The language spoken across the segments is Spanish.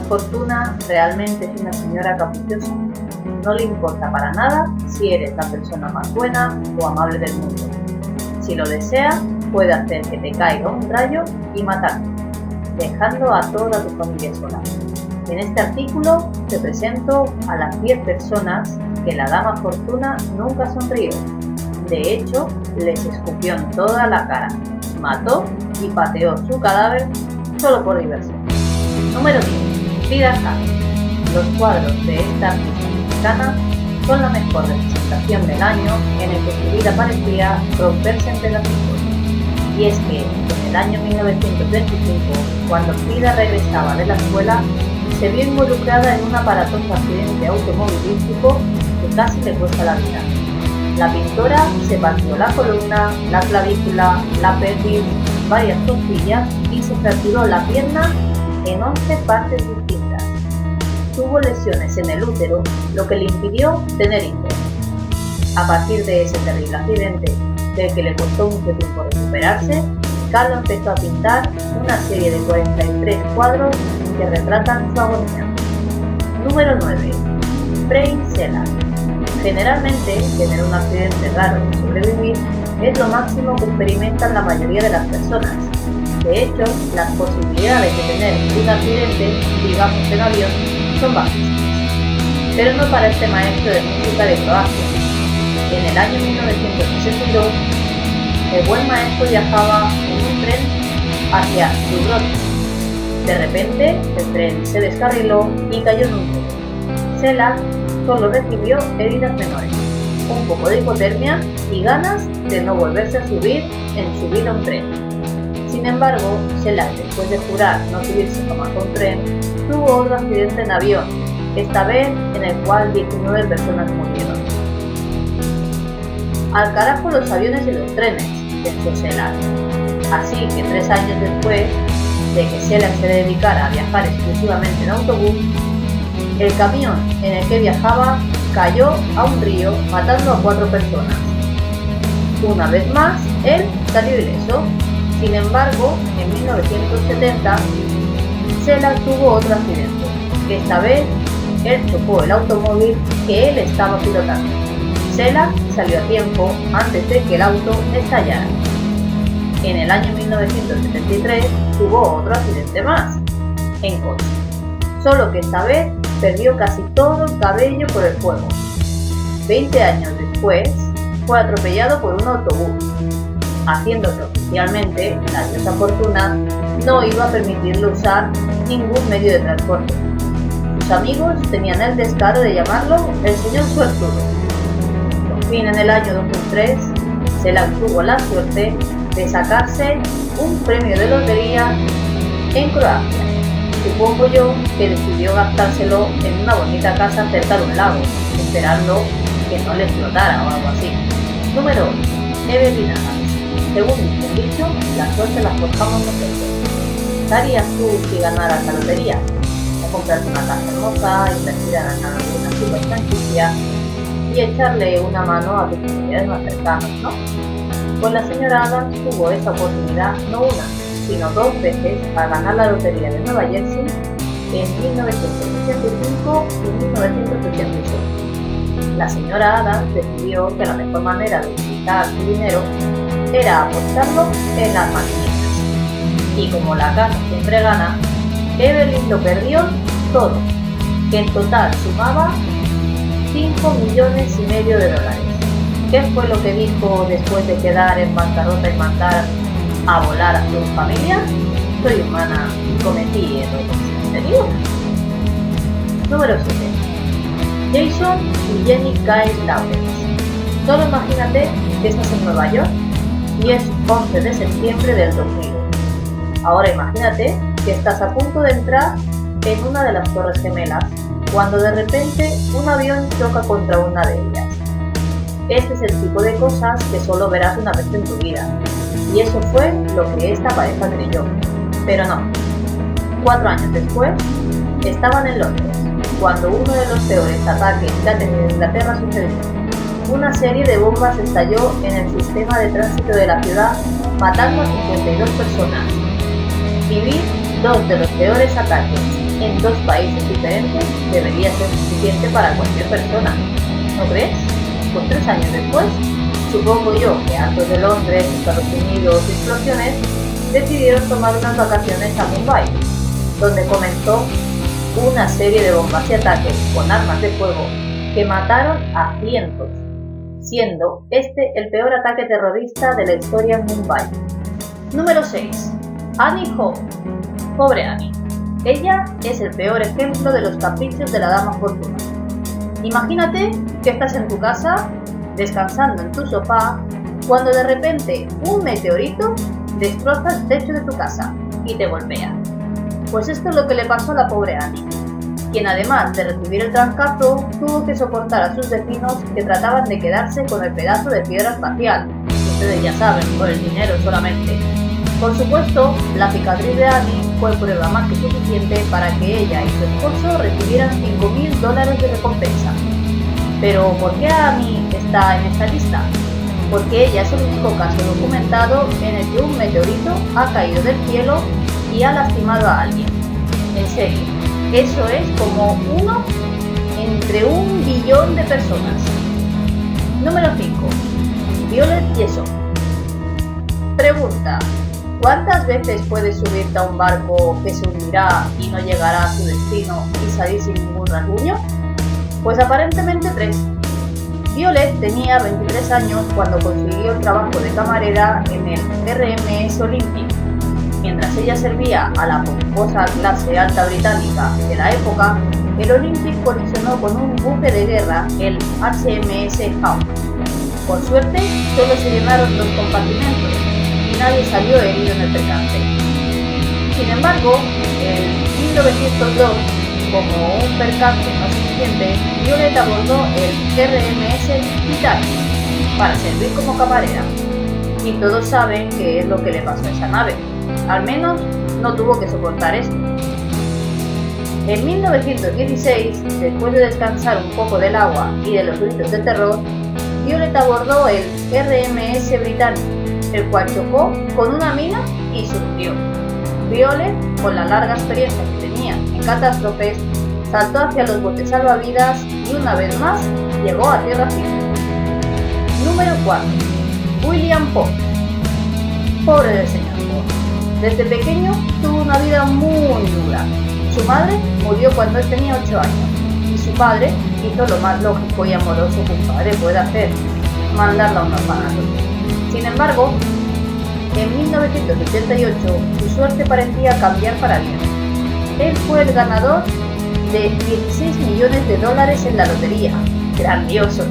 Fortuna realmente es una señora caprichosa. No le importa para nada si eres la persona más buena o amable del mundo. Si lo desea, puede hacer que te caiga un rayo y matarte, dejando a toda tu familia sola. En este artículo te presento a las 10 personas que la dama Fortuna nunca sonrió. De hecho, les escupió en toda la cara, mató y pateó su cadáver solo por diversión. Número 10. Frida Kahlo. Los cuadros de esta artista mexicana son la mejor representación del año en el que su vida parecía romperse en pedacitos. Y es que en el año 1925, cuando Frida regresaba de la escuela, se vio involucrada en un aparatoso accidente automovilístico que casi le cuesta la vida. La pintora se partió la columna, la clavícula, la pelvis, varias costillas y se fracturó la pierna en 11 partes distintas. Tuvo lesiones en el útero, lo que le impidió tener hijos. A partir de ese terrible accidente, del que le costó mucho tiempo recuperarse, Kahlo empezó a pintar una serie de 43 cuadros que retratan su agonía. Número 9. Frei Sela. Generalmente, tener un accidente raro y sobrevivir es lo máximo que experimentan la mayoría de las personas. De hecho, las posibilidades de tener un accidente, digamos en avión, son bajísimas. Pero no para este maestro de música de Croacia. En el año 1962, el buen maestro viajaba en un tren hacia Dubrovnik. De repente, el tren se descarriló y cayó en un río. Sela solo recibió heridas menores, un poco de hipotermia y ganas de no volverse a subir en su vida a un tren. Sin embargo, Sela, después de jurar no subirse jamás a un tren, tuvo otro accidente en avión, esta vez en el cual 19 personas murieron. Al carajo los aviones y los trenes, pensó Sela. Así que 3 años después de que Sela se dedicara a viajar exclusivamente en autobús, el camión en el que viajaba cayó a un río matando a 4 personas. Una vez más, él salió ileso. Sin embargo, en 1970, Sela tuvo otro accidente. Esta vez, él chocó el automóvil que él estaba pilotando. Sela salió a tiempo antes de que el auto estallara. En el año 1973 tuvo otro accidente más, en coche. Solo que esta vez perdió casi todo el cabello por el fuego. 20 años después, fue atropellado por un autobús, haciendo que oficialmente la diosa Fortuna no iba a permitirle usar ningún medio de transporte. Sus amigos tenían el descaro de llamarlo el señor suertudo. Por fin, en el año 2003, Sela tuvo la suerte de sacarse un premio de lotería en Croacia. Supongo yo que decidió gastárselo en una bonita casa cerca de un lago, esperando que no le explotara o algo así. Número 8. Evelyn Adams. Según dice el dicho, la suerte la forjamos nosotros. ¿Qué harías tú si ganaras la lotería? O comprarte una casa hermosa, invertir en alguna super franquicia y echarle una mano a tus familiares más cercanos, ¿no? Pues la señora Adams tuvo esa oportunidad no una, sino 2 veces al ganar la lotería de Nueva Jersey en 1985 y 1986. La señora Adams decidió que la mejor manera de utilizar su dinero era apostarlo en las maquinitas. Y como la casa siempre gana, Evelyn lo perdió todo, que en total sumaba $5,5 millones de dólares. ¿Qué fue lo que dijo después de quedar en bancarrota y mandar a volar a su familia? Soy humana y cometí errores. ¿En serio? Número 7. Jason y Jenny Kyle Lawrence. Solo imagínate que estás en Nueva York y es 11 de septiembre del 2001. Ahora imagínate que estás a punto de entrar en una de las Torres Gemelas cuando de repente un avión choca contra una de ellas. Este es el tipo de cosas que solo verás una vez en tu vida. Y eso fue lo que esta pareja creyó. Pero no. 4 años después, estaban en Londres, cuando uno de los peores ataques que ha tenido Inglaterra sucedió. Una serie de bombas estalló en el sistema de tránsito de la ciudad, matando a 52 personas. Vivir 2 de los peores ataques en 2 países diferentes debería ser suficiente para cualquier persona, ¿no crees? Pues 3 años después, supongo yo que hartos de Londres, Estados Unidos y explosiones, decidieron tomar unas vacaciones a Mumbai, donde comenzó una serie de bombas y ataques con armas de fuego que mataron a cientos, siendo este el peor ataque terrorista de la historia en Mumbai. Número 6. Annie Hall. Pobre Annie. Ella es el peor ejemplo de los caprichos de la dama fortuna. Imagínate que estás en tu casa, descansando en tu sofá, cuando de repente un meteorito destroza el techo de tu casa y te golpea. Pues esto es lo que le pasó a la pobre Annie, quien además de recibir el trancazo, tuvo que soportar a sus vecinos que trataban de quedarse con el pedazo de piedra espacial, que ustedes ya saben, por el dinero solamente. Por supuesto, la cicatriz de Annie fue prueba más que suficiente para que ella y su esposo recibieran $5.000 de recompensa. Pero ¿por qué Annie está en esta lista? Porque ella es el único caso documentado en el que un meteorito ha caído del cielo y ha lastimado a alguien. En serio, eso es como 1 entre 1 billón de personas. Número 5. Violet Jessop. Pregunta: ¿cuántas veces puedes subirte a un barco que se hundirá y no llegará a su destino y salir sin ningún rasguño? Pues aparentemente 3. Violet tenía 23 años cuando consiguió el trabajo de camarera en el RMS Olympic. Mientras ella servía a la pomposa clase alta británica de la época, el Olympic colisionó con un buque de guerra, el HMS Hound. Por suerte, solo se llenaron 2 compartimentos y nadie salió herido en el percance. Sin embargo, en 1902, como un percance no suficiente, Violet abordó el RMS Titanic para servir como camarera. Y todos saben qué es lo que le pasó a esa nave. Al menos no tuvo que soportar esto. En 1916, después de descansar un poco del agua y de los gritos de terror, Violet abordó el RMS Britannic, el cual chocó con una mina y se hundió. Violet, con la larga experiencia que tenía en catástrofes, saltó hacia los botes salvavidas y una vez más llegó a tierra firme. Número 4. William Pope. Pobre del señor Pope. Desde pequeño tuvo una vida muy dura. Su madre murió cuando él tenía 8 años y su padre hizo lo más lógico y amoroso que un padre puede hacer: mandarla a un orfanato. Sin embargo, en 1988 su suerte parecía cambiar para bien. Él fue el ganador de $16 millones en la lotería. ¡Grandioso!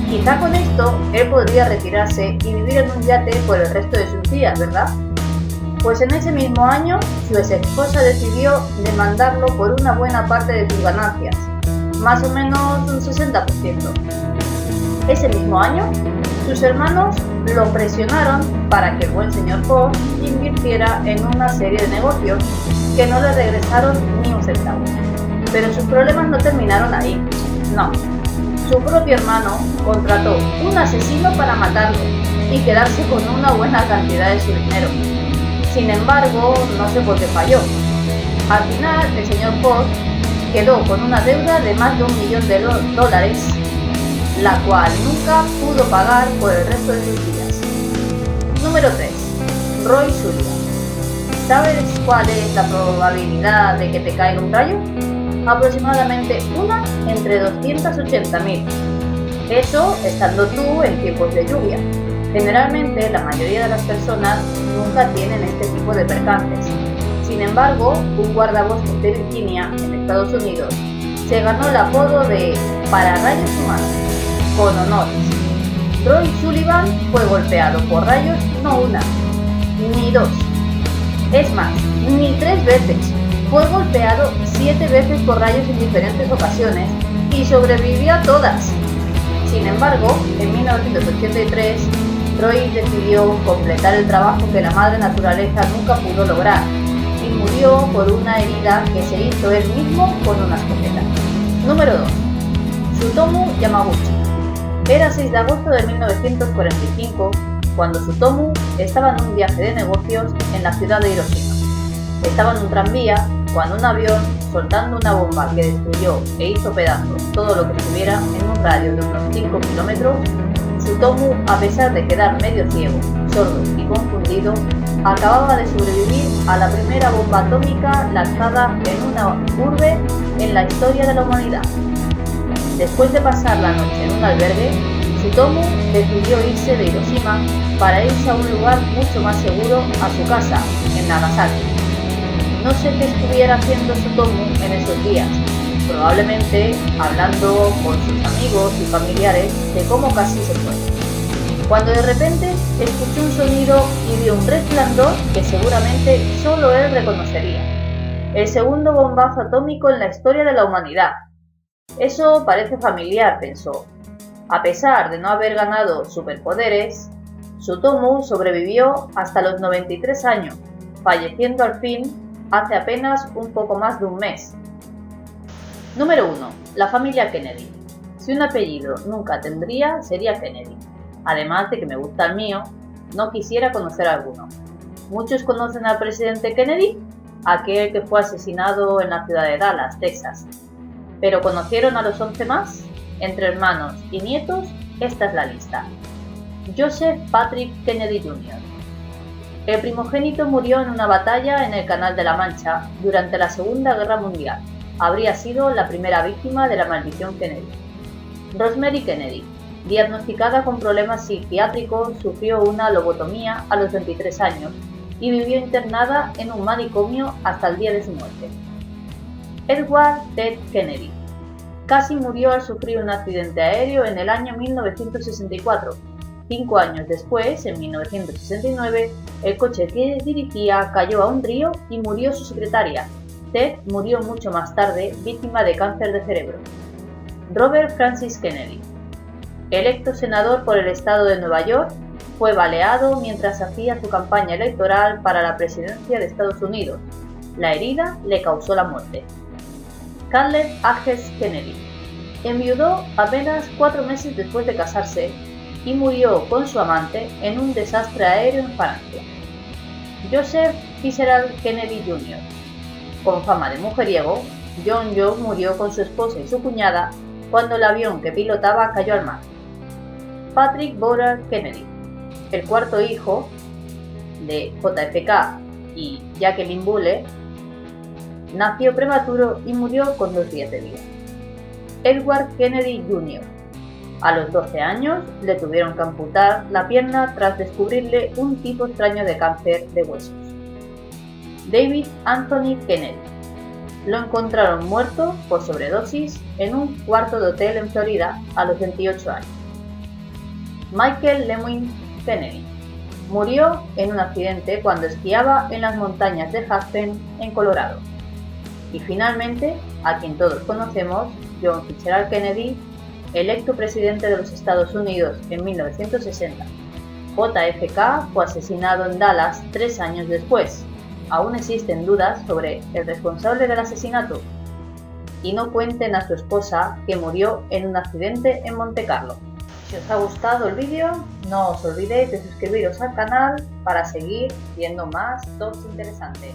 Quizá con esto él podría retirarse y vivir en un yate por el resto de sus días, ¿verdad? Pues en ese mismo año su ex esposa decidió demandarlo por una buena parte de sus ganancias, más o menos un 60%. Ese mismo año, sus hermanos lo presionaron para que el buen señor Ford invirtiera en una serie de negocios que no le regresaron ni un centavo. Pero sus problemas no terminaron ahí. No. Su propio hermano contrató un asesino para matarlo y quedarse con una buena cantidad de su dinero. Sin embargo, no sé por qué falló. Al final, el señor Ford quedó con una deuda de más de $1 millón, la cual nunca pudo pagar por el resto de sus días. Número 3. Roy Sullivan. ¿Sabes cuál es la probabilidad de que te caiga un rayo? Aproximadamente 1 entre 280.000. Eso estando tú en tiempos de lluvia. Generalmente la mayoría de las personas nunca tienen este tipo de percances. Sin embargo, un guardabosques de Virginia, en Estados Unidos, se ganó el apodo de pararrayos humanos, con honores. Roy Sullivan fue golpeado por rayos no 1, ni 2. Es más, ni 3 veces. Fue golpeado 7 veces por rayos en diferentes ocasiones y sobrevivió a todas. Sin embargo, en 1983, Roy decidió completar el trabajo que la madre naturaleza nunca pudo lograr y murió por una herida que se hizo él mismo con una escopeta. Número 2. Tsutomu Yamaguchi. Era 6 de agosto de 1945 cuando Tsutomu estaba en un viaje de negocios en la ciudad de Hiroshima. Estaba en un tranvía cuando un avión, soltando una bomba que destruyó e hizo pedazos todo lo que estuviera en un radio de unos 5 kilómetros, Tsutomu, a pesar de quedar medio ciego, sordo y confundido, acababa de sobrevivir a la primera bomba atómica lanzada en una urbe en la historia de la humanidad. Después de pasar la noche en un albergue, Tsutomu decidió irse de Hiroshima para irse a un lugar mucho más seguro, a su casa, en Nagasaki. No sé qué estuviera haciendo Tsutomu en esos días, probablemente hablando con sus amigos y familiares de cómo casi se fue, cuando de repente escuchó un sonido y vio un resplandor que seguramente solo él reconocería. El segundo bombazo atómico en la historia de la humanidad. Eso parece familiar, pensó. A pesar de no haber ganado superpoderes, Tsutomu sobrevivió hasta los 93 años, falleciendo al fin hace apenas un poco más de un mes. Número 1. La familia Kennedy. Si un apellido nunca tendría, sería Kennedy. Además de que me gusta el mío, no quisiera conocer alguno. ¿Muchos conocen al presidente Kennedy? Aquel que fue asesinado en la ciudad de Dallas, Texas. ¿Pero conocieron a los 11 más? Entre hermanos y nietos, esta es la lista. Joseph Patrick Kennedy Jr. El primogénito murió en una batalla en el Canal de la Mancha durante la Segunda Guerra Mundial. Habría sido la primera víctima de la maldición Kennedy. Rosemary Kennedy, diagnosticada con problemas psiquiátricos, sufrió una lobotomía a los 23 años y vivió internada en un manicomio hasta el día de su muerte. Edward Ted Kennedy casi murió al sufrir un accidente aéreo en el año 1964. 5 años después, en 1969, el coche que dirigía cayó a un río y murió su secretaria. Ted murió mucho más tarde, víctima de cáncer de cerebro. Robert Francis Kennedy, electo senador por el estado de Nueva York, fue baleado mientras hacía su campaña electoral para la presidencia de Estados Unidos. La herida le causó la muerte. Caleb Ages Kennedy enviudó apenas 4 meses después de casarse y murió con su amante en un desastre aéreo en Francia. Joseph Fitzgerald Kennedy Jr. Con fama de mujeriego, John murió con su esposa y su cuñada cuando el avión que pilotaba cayó al mar. Patrick Bowler Kennedy, el cuarto hijo de JFK y Jacqueline Bulle, nació prematuro y murió con 2 días de vida. Edward Kennedy Jr. A los 12 años le tuvieron que amputar la pierna tras descubrirle un tipo extraño de cáncer de huesos. David Anthony Kennedy. Lo encontraron muerto por sobredosis en un cuarto de hotel en Florida a los 28 años. Michael Lewin Kennedy murió en un accidente cuando esquiaba en las montañas de Aspen, en Colorado. Y finalmente, a quien todos conocemos, John Fitzgerald Kennedy, electo presidente de los Estados Unidos en 1960. JFK fue asesinado en Dallas 3 años después. Aún existen dudas sobre el responsable del asesinato. Y no cuenten a su esposa que murió en un accidente en Monte Carlo. Si os ha gustado el vídeo, no os olvidéis de suscribiros al canal para seguir viendo más tops interesantes.